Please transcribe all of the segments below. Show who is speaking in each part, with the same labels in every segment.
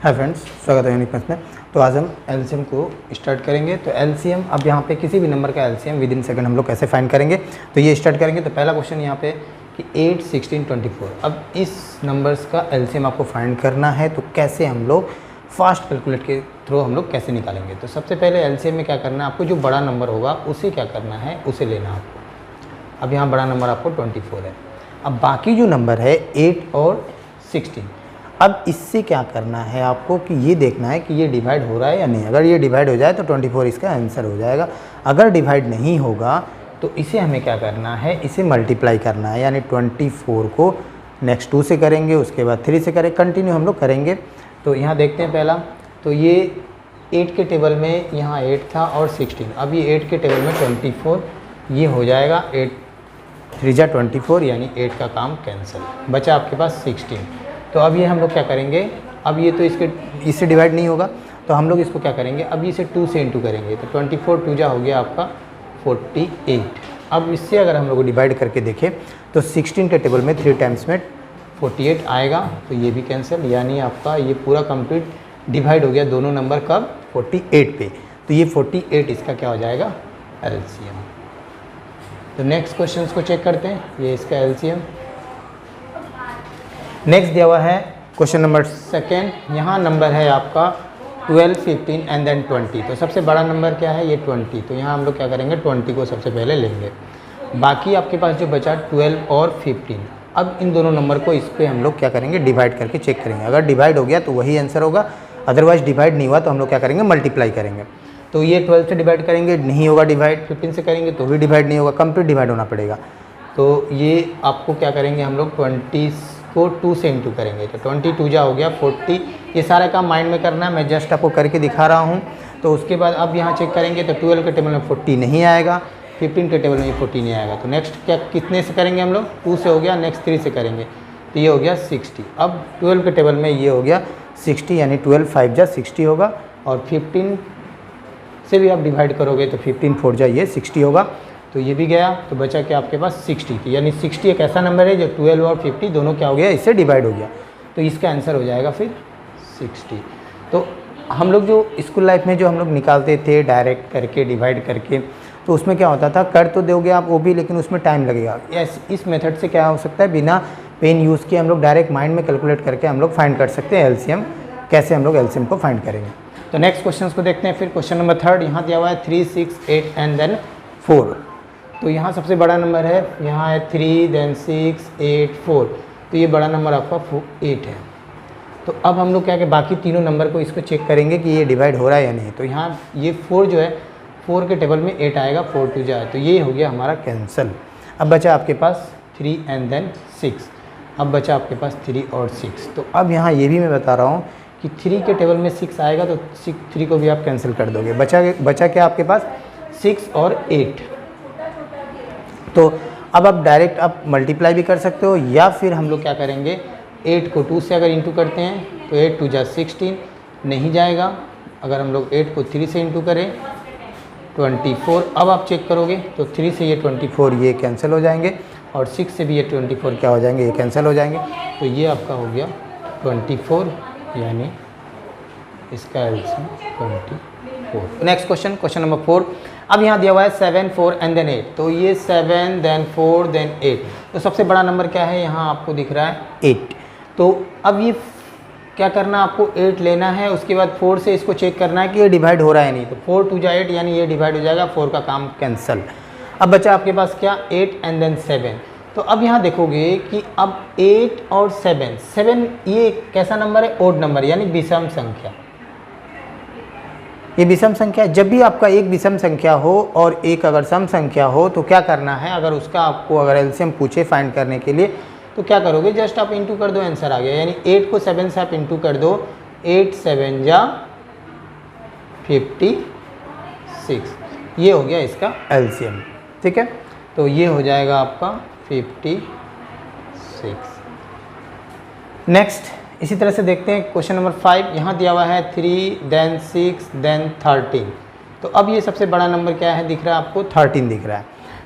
Speaker 1: Hi friends, स्वागत है unique maths में। तो आज हम एलसीएम को स्टार्ट करेंगे। तो एलसीएम अब यहाँ पे किसी भी नंबर का एलसीएम विद इन सेकंड हम लोग कैसे फाइंड करेंगे, तो ये स्टार्ट करेंगे। तो पहला क्वेश्चन यहाँ पे कि 8, 16, 24। अब इस नंबर्स का एलसीएम आपको फाइंड करना है, तो कैसे हम लोग फास्ट कैलकुलेट के थ्रू हम लोग कैसे निकालेंगे। तो सबसे पहले एलसीएम में क्या करना है, आपको जो बड़ा नंबर होगा उसे क्या करना है, उसे लेना है आपको। अब यहाँ बड़ा नंबर आपको 24 है। अब बाकी जो नंबर है 8 और 16, अब इससे क्या करना है आपको कि ये देखना है कि ये डिवाइड हो रहा है या नहीं। अगर ये डिवाइड हो जाए तो 24 इसका आंसर हो जाएगा। अगर डिवाइड नहीं होगा तो इसे हमें क्या करना है, इसे मल्टीप्लाई करना है। यानी 24 को नेक्स्ट 2 से करेंगे, उसके बाद 3 से करेंगे, कंटिन्यू हम लोग करेंगे। तो यहाँ देखते हैं पहला, तो ये 8 के टेबल में यहाँ 8 था और 16। अब ये 8 के टेबल में 24, ये हो जाएगा 8 3 जा 24, यानी 8 का काम कैंसिल। बचा आपके पास 16। तो अब ये हम लोग क्या करेंगे, अब ये तो इससे डिवाइड नहीं होगा, तो हम लोग इसको क्या करेंगे, अब इसे 2 से इंटू करेंगे। तो 24 2 जा हो गया आपका 48। अब इससे अगर हम लोग डिवाइड करके देखें तो 16 के टेबल में 3 टाइम्स में 48 आएगा, तो ये भी कैंसिल। यानी आपका ये पूरा कंप्लीट डिवाइड हो गया दोनों नंबर कब, 48 पे। तो ये 48 इसका क्या हो जाएगा, एलसीएम। तो नेक्स्ट क्वेश्चन को चेक करते हैं, ये इसका एलसीएम। नेक्स्ट दिया हुआ है क्वेश्चन नंबर 2। यहाँ नंबर है आपका 12, 15 एंड देन 20। तो सबसे बड़ा नंबर क्या है, ये 20। तो यहाँ हम लोग क्या करेंगे, 20 को सबसे पहले लेंगे। बाकी आपके पास जो बचा 12 और 15। अब इन दोनों नंबर को इस पर हम लोग क्या करेंगे, डिवाइड करके चेक करेंगे। अगर डिवाइड हो गया तो वही आंसर होगा, अदरवाइज डिवाइड नहीं हुआ तो हम लोग क्या करेंगे, मल्टीप्लाई करेंगे। तो ये 12 से डिवाइड करेंगे, नहीं होगा डिवाइड। 15 से करेंगे तो भी डिवाइड नहीं होगा, कंप्लीट डिवाइड होना पड़ेगा। तो ये आपको क्या करेंगे, हम लोग 20 को 2 से इंटू करेंगे। तो 22 जा हो गया 40। ये सारा काम माइंड में करना है, मैं जस्ट आपको करके दिखा रहा हूँ। तो उसके बाद अब यहाँ चेक करेंगे तो 12 के टेबल में 40 नहीं आएगा, 15 के टेबल में 40 नहीं आएगा। तो नेक्स्ट क्या कितने से करेंगे हम लोग, 2 से हो गया, नेक्स्ट 3 से करेंगे तो ये हो गया 60। अब 12 के टेबल में ये हो गया 60, यानी 12 5 जा 60 होगा। और 15 से भी आप डिवाइड करोगे तो 15 4 जा ये 60 होगा। तो ये भी गया, तो बचा क्या आपके पास 60। यानी 60 एक ऐसा नंबर है जो 12 और 50 दोनों क्या हो गया, इससे डिवाइड हो गया। तो इसका आंसर हो जाएगा फिर 60। तो हम लोग जो स्कूल लाइफ में जो हम लोग निकालते थे डायरेक्ट करके डिवाइड करके, तो उसमें क्या होता था, कर तो दोगे आप वो भी, लेकिन उसमें टाइम लगेगा। इस मेथड से क्या हो सकता है, बिना पेन यूज़ किए हम लोग डायरेक्ट माइंड में कैलकुलेट करके हम लोग फाइंड कर सकते हैं एलसीएम। कैसे हम लोग एलसीएम को फाइंड करेंगे, तो नेक्स्ट क्वेश्चन को देखते हैं। फिर क्वेश्चन नंबर 3 यहाँ दिया हुआ है 3, 6, 8 एंड देन 4। तो यहाँ सबसे बड़ा नंबर है, यहाँ है 3 देन 6 8 4। तो ये बड़ा नंबर आपका 8 है। तो अब हम लोग क्या कि बाकी तीनों नंबर को इसको चेक करेंगे कि ये डिवाइड हो रहा है या नहीं। तो यहाँ ये 4 जो है, 4 के टेबल में 8 आएगा, 4 2 जाए, तो ये हो गया हमारा कैंसल। अब बचा आपके पास 3 एंड देन 6। अब बचा आपके पास 3 और 6। तो अब यहाँ ये भी मैं बता रहा हूँ कि 3 के टेबल में 6 आएगा, तो 3 को भी आप कैंसिल कर दोगे। बचा क्या आपके पास 6 और 8। तो अब आप डायरेक्ट आप मल्टीप्लाई भी कर सकते हो, या फिर हम लोग क्या करेंगे, 8 को 2 से अगर इंटू करते हैं तो 8 2 जा 16 नहीं जाएगा। अगर हम लोग 8 को 3 से इंटू करें 24। अब आप चेक करोगे तो 3 से ये 24 ये कैंसिल हो जाएंगे, और 6 से भी ये 24 क्या हो जाएंगे, ये कैंसिल हो जाएंगे। तो ये आपका हो गया 24, यानी इसका एलसीएम 24। Next question number 4। अब यहाँ दिया हुआ है 7, 4 एंड देन 8। तो ये 7 देन 4 देन 8। तो सबसे बड़ा नंबर क्या है, यहाँ आपको दिख रहा है 8। तो अब ये क्या करना, आपको 8 लेना है, उसके बाद 4 से इसको चेक करना है कि ये डिवाइड हो रहा है नहीं। तो 4 2 जा 8, यानी ये डिवाइड हो जाएगा, 4 का काम कैंसल। अब बचा आपके पास क्या, 8 एंड देन 7। तो अब यहाँ देखोगे कि अब 8 और 7 ये कैसा नंबर है, ओड नंबर, यानी विषम संख्या। ये विषम संख्या, जब भी आपका एक विषम संख्या हो और एक अगर सम संख्या हो तो क्या करना है, अगर उसका आपको अगर एलसीएम पूछे फाइंड करने के लिए, तो क्या करोगे, जस्ट आप इंटू कर दो, आंसर आ गया। यानी 8 को 7 से आप इंटू कर दो, 8 7 जा 56। ये हो गया इसका एलसीएम, ठीक है। तो ये हो जाएगा आपका 56। नेक्स्ट इसी तरह से देखते हैं क्वेश्चन नंबर 5। यहाँ दिया हुआ है 3 देन 6 देन 13। तो अब ये सबसे बड़ा नंबर क्या है, दिख रहा है आपको 13 दिख रहा है।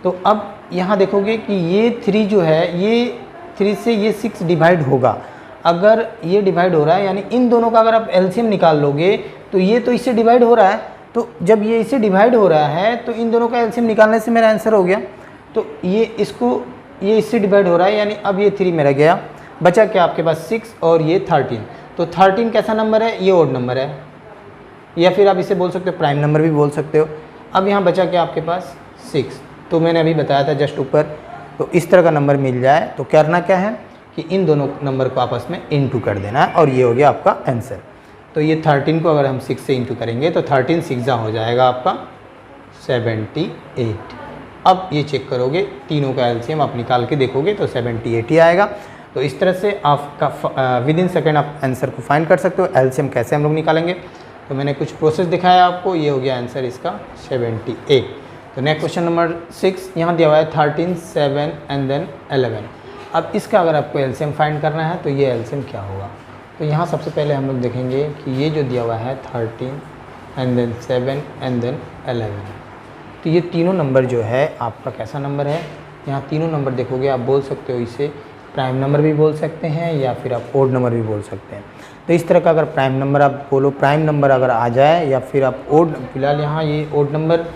Speaker 1: तो अब यहाँ देखोगे कि ये 3 जो है, ये 3 से ये 6 डिवाइड होगा। अगर ये डिवाइड हो रहा है, यानी इन दोनों का अगर आप एलसीएम निकाल लोगे तो ये तो इससे डिवाइड हो रहा है, तो जब ये इससे डिवाइड हो रहा है तो इन दोनों का एलसीएम निकालने से मेरा आंसर हो गया। तो ये इससे डिवाइड हो रहा है, यानी अब ये 3 मेरा गया, बचा क्या आपके पास 6 और ये 13। तो 13 कैसा नंबर है? ये ओड नंबर है, या फिर आप इसे बोल सकते हो प्राइम नंबर भी बोल सकते हो। अब यहाँ बचा क्या आपके पास 6, तो मैंने अभी बताया था जस्ट ऊपर। तो इस तरह का नंबर मिल जाए तो करना क्या है कि इन दोनों नंबर को आपस में इंटू कर देना है, और ये हो गया आपका आंसर। तो ये 13 को अगर हम 6 से इंटू करेंगे तो 13 6 हो जाएगा आपका 78। अब ये चेक करोगे, तीनों का एलसीएम आप निकाल के देखोगे तो 78 ही आएगा। तो इस तरह से आपका विद इन सेकेंड आप आंसर को फाइंड कर सकते हो। एलसीएम कैसे हम लोग निकालेंगे, तो मैंने कुछ प्रोसेस दिखाया आपको, ये हो गया आंसर इसका 78। तो नेक्स्ट क्वेश्चन नंबर 6 यहाँ दिया हुआ है 13 7 एंड देन 11। अब इसका अगर आपको एलसीएम फाइंड करना है तो ये एलसीएम क्या होगा। तो यहाँ सबसे पहले हम लोग देखेंगे कि ये जो दिया हुआ है 13 एंड देन 7 एंड देन 11, तो ये तीनों नंबर जो है आपका कैसा नंबर है। यहाँ तीनों नंबर देखोगे, आप बोल सकते हो इसे प्राइम नंबर भी बोल सकते हैं या फिर आप ओड नंबर भी बोल सकते हैं। तो इस तरह का अगर प्राइम नंबर आप बोलो, प्राइम नंबर अगर आ जाए, या फिर आप ओड, फिलहाल यहाँ ये ओड नंबर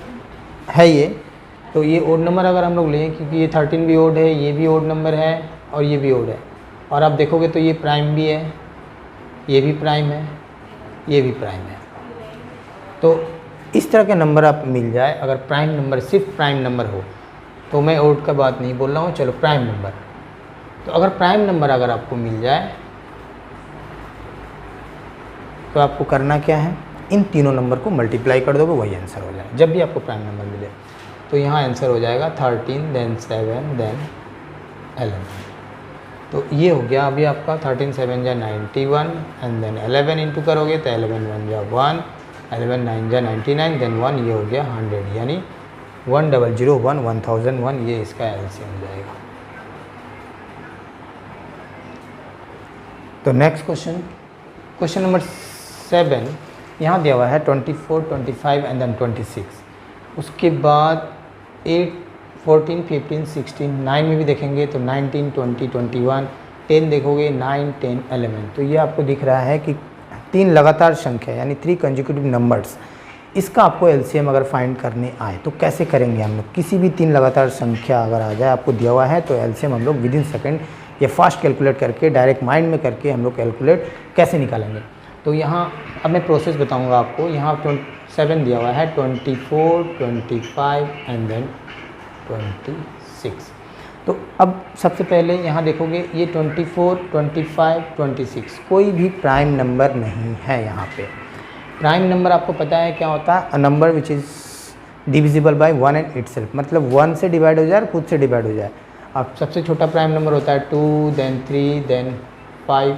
Speaker 1: है ये, तो ये ओड नंबर अगर हम लोग लें, क्योंकि ये 13 भी ओड है, ये भी ओड नंबर है और ये भी ओड है, और आप देखोगे तो ये प्राइम भी है, ये भी प्राइम है, ये भी प्राइम है। तो इस तरह के नंबर आप मिल जाए, अगर प्राइम नंबर सिर्फ प्राइम नंबर हो, तो मैं ओड का बात नहीं बोल रहा हूँ, चलो प्राइम नंबर। तो अगर प्राइम नंबर अगर आपको मिल जाए तो आपको करना क्या है, इन तीनों नंबर को मल्टीप्लाई कर दोगे, वही आंसर हो जाएगा जब भी आपको प्राइम नंबर मिले। तो यहाँ आंसर हो जाएगा 13 देन 7 देन 11। तो ये हो गया अभी आपका 13 7 जा 91 एंड देन 11 इंटू करोगे तो 11 1 जा 1, 11 9 जा 99 देन 1, ये हो गया 100, यानी 1001 1001, ये इसका एलसीएम हो जाएगा। तो नेक्स्ट क्वेश्चन नंबर 7 यहाँ दिया हुआ है 24 25 एंड देन 26। उसके बाद 8 14 15 16 9 में भी देखेंगे तो 19 20 21 10 देखोगे 9 10 11। तो ये आपको दिख रहा है कि 3 लगातार संख्या यानी 3 कंसेक्यूटिव नंबर्स, इसका आपको एलसीएम अगर फाइंड करने आए तो कैसे करेंगे हम लोग। किसी भी 3 लगातार संख्या अगर आ जाए आपको दिया हुआ है तो एलसीएम हम लोग विद इन सेकेंड या फास्ट कैलकुलेट करके, डायरेक्ट माइंड में करके हम लोग कैलकुलेट कैसे निकालेंगे। तो यहाँ अब मैं प्रोसेस बताऊँगा आपको। यहाँ 7 दिया हुआ है 24 25 एंड देन 26। तो अब सबसे पहले यहाँ देखोगे ये 24 25 26 कोई भी प्राइम नंबर नहीं है। यहाँ पे प्राइम नंबर आपको पता है क्या होता है, a number which is divisible by 1 and itself, मतलब 1 से डिवाइड हो जाए और खुद से डिवाइड हो जाए। अब सबसे छोटा प्राइम नंबर होता है 2 देन 3 देन 5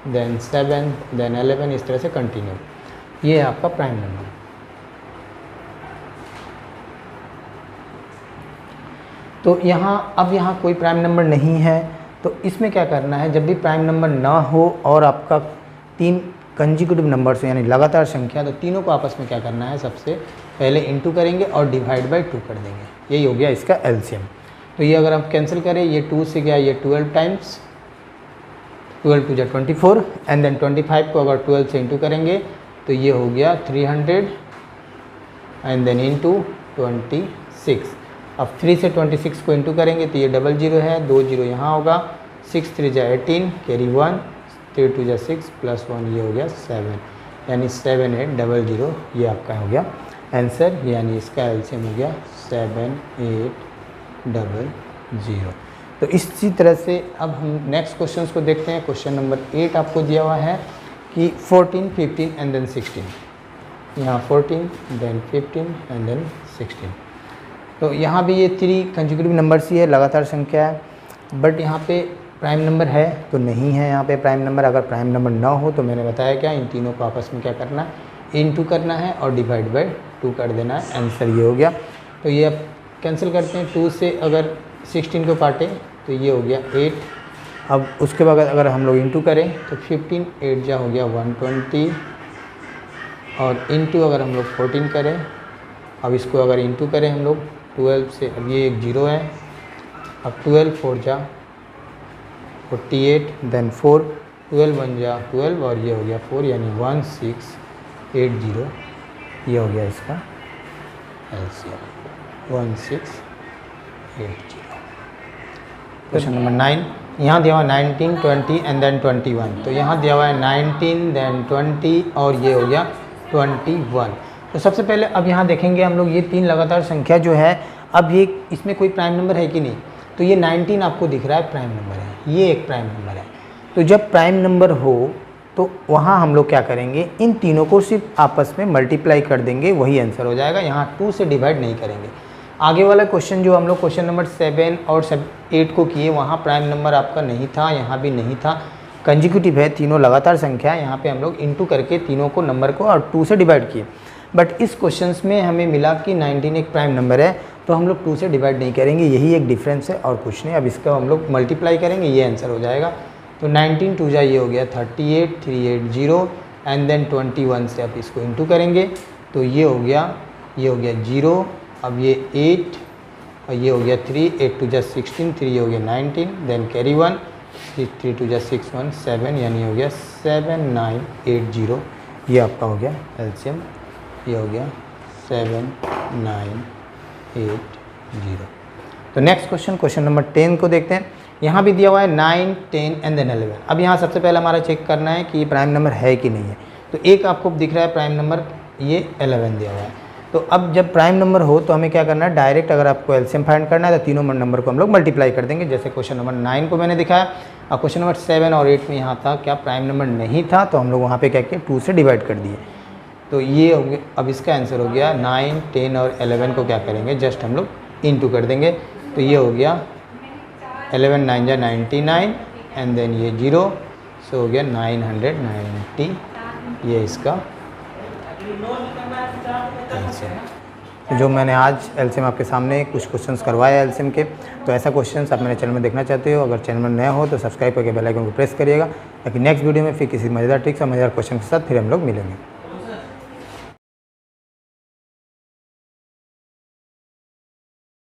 Speaker 1: देन 7 देन 11, इस तरह से कंटिन्यू। ये है आपका प्राइम नंबर। तो यहाँ कोई प्राइम नंबर नहीं है, तो इसमें क्या करना है, जब भी प्राइम नंबर ना हो और आपका 3 कंसेक्यूटिव नंबर्स यानी लगातार संख्या, तो तीनों को आपस में क्या करना है, सबसे पहले इंटू करेंगे और डिवाइड बाय 2 कर देंगे। यही हो गया इसका एलसीएम। तो ये अगर आप कैंसिल करें, ये 2 से गया ये 12 टाइम्स, 12 2 24 एंड देन 25 को अगर 12 से इंटू करेंगे तो ये हो गया 300 एंड देन इंटू 26। अब 3 से 26 को इंटू करेंगे तो ये 00 है, 2 0 यहाँ होगा, 6 3 जा 18 कैरी 1, 3 2 जा 6 प्लस 1, ये हो गया 7, यानी 7800, ये आपका हो गया आंसर, यानी इसका एलसीएम हो गया 7800। तो इसी तरह से अब हम नेक्स्ट क्वेश्चंस को देखते हैं। क्वेश्चन नंबर 8 आपको दिया हुआ है कि 14 15 एंड देन 16। यहाँ 14 देन 15 एंड देन 16। तो यहाँ भी ये 3 कंसेक्यूटिव नंबर्स ही है, लगातार संख्या है, बट यहाँ पे प्राइम नंबर है तो नहीं है यहाँ पे प्राइम नंबर। अगर प्राइम नंबर ना हो तो मैंने बताया क्या, इन तीनों को आपस में क्या करना है, इंटू करना है और डिवाइड बाय 2 कर देना है, आंसर ये हो गया। तो ये अब कैंसिल करते हैं, 2 से अगर 16 को काटें तो ये हो गया 8। अब उसके बाद अगर हम लोग इंटू करें तो 15 8 जा हो गया 120, और इंटू अगर हम लोग 14 करें, अब इसको अगर इंटू करें हम लोग 12 से, अब ये एक 0 है, अब 12 4 जा 48 देन 4 12 बन जा 12 और ये हो गया 4 यानी 1680 ये हो गया इसका एलसीएम 1680। क्वेश्चन नंबर 9 यहाँ दिया हुआ 19 20 एंड देन 21। तो यहाँ दिया हुआ है 19 देन 20 और ये हो गया 21। तो सबसे पहले अब यहाँ देखेंगे हम लोग ये तीन लगातार संख्या जो है, अब ये इसमें कोई प्राइम नंबर है कि नहीं। तो ये 19 आपको दिख रहा है प्राइम नंबर है, ये एक प्राइम नंबर है। तो जब प्राइम नंबर हो तो वहाँ हम लोग क्या करेंगे, इन तीनों को सिर्फ आपस में मल्टीप्लाई कर देंगे, वही आंसर हो जाएगा। यहाँ 2 से डिवाइड नहीं करेंगे। आगे वाला क्वेश्चन जो हम लोग क्वेश्चन नंबर 7 और 8 को किए, वहाँ प्राइम नंबर आपका नहीं था, यहाँ भी नहीं था, कंजिक्यूटिव है, तीनों लगातार संख्या। यहाँ पे हम लोग इंटू करके तीनों को नंबर को और 2 से डिवाइड किए। बट इस क्वेश्चन में हमें मिला कि 19 एक प्राइम नंबर है, तो हम लोग 2 से डिवाइड नहीं करेंगे, यही एक डिफरेंस है और कुछ नहीं। अब इसका हम लोग मल्टीप्लाई करेंगे, ये आंसर हो जाएगा। तो 19 2 जा ये हो गया 38 380 एंड देन 21 से आप इसको इंटू करेंगे तो ये हो गया 0, अब ये 8 और ये हो गया 3, 8 2 जा 16, 3 ये हो गया 19, देन कैरी 1, 3 2 जा 6 1 7 यानी हो गया 7980। ये आपका हो गया एलसीएम, ये हो गया 7980। तो नेक्स्ट क्वेश्चन नंबर 10 को देखते हैं। यहाँ भी दिया हुआ है 9 10 एंड देन 11। अब यहाँ सबसे पहले हमारा चेक करना है कि ये प्राइम नंबर है कि नहीं है। तो एक आपको दिख रहा है प्राइम नंबर, ये 11 दिया हुआ है। तो अब जब प्राइम नंबर हो तो हमें क्या करना है, डायरेक्ट अगर आपको एलसीएम फाइंड करना है तो तीनों नंबर को हम लोग मल्टीप्लाई कर देंगे। जैसे क्वेश्चन नंबर 9 को मैंने दिखाया और क्वेश्चन नंबर 7 और 8 में यहाँ था क्या प्राइम नंबर नहीं था, तो हम लोग वहाँ पे क्या किए 2 से डिवाइड कर दिए। तो ये हो गया, अब इसका आंसर हो गया 9 10 और 11 को क्या करेंगे, जस्ट हम लोग इंटू कर देंगे। तो ये हो गया 11 9 जा 99 एंड देन ये 0, सो हो गया 990। ये इसका एलसीएम। जो मैंने आज एलसीएम आपके सामने कुछ क्वेश्चंस करवाए एलसीएम के, तो ऐसा क्वेश्चंस आप मेरे चैनल में देखना चाहते हो, अगर चैनल में नया हो तो सब्सक्राइब करके बेल आइकन को प्रेस करिएगा, ताकि नेक्स्ट वीडियो में फिर किसी मज़ेदार ट्रिक्स और मज़ेदार क्वेश्चन के साथ फिर हम लोग मिलेंगे।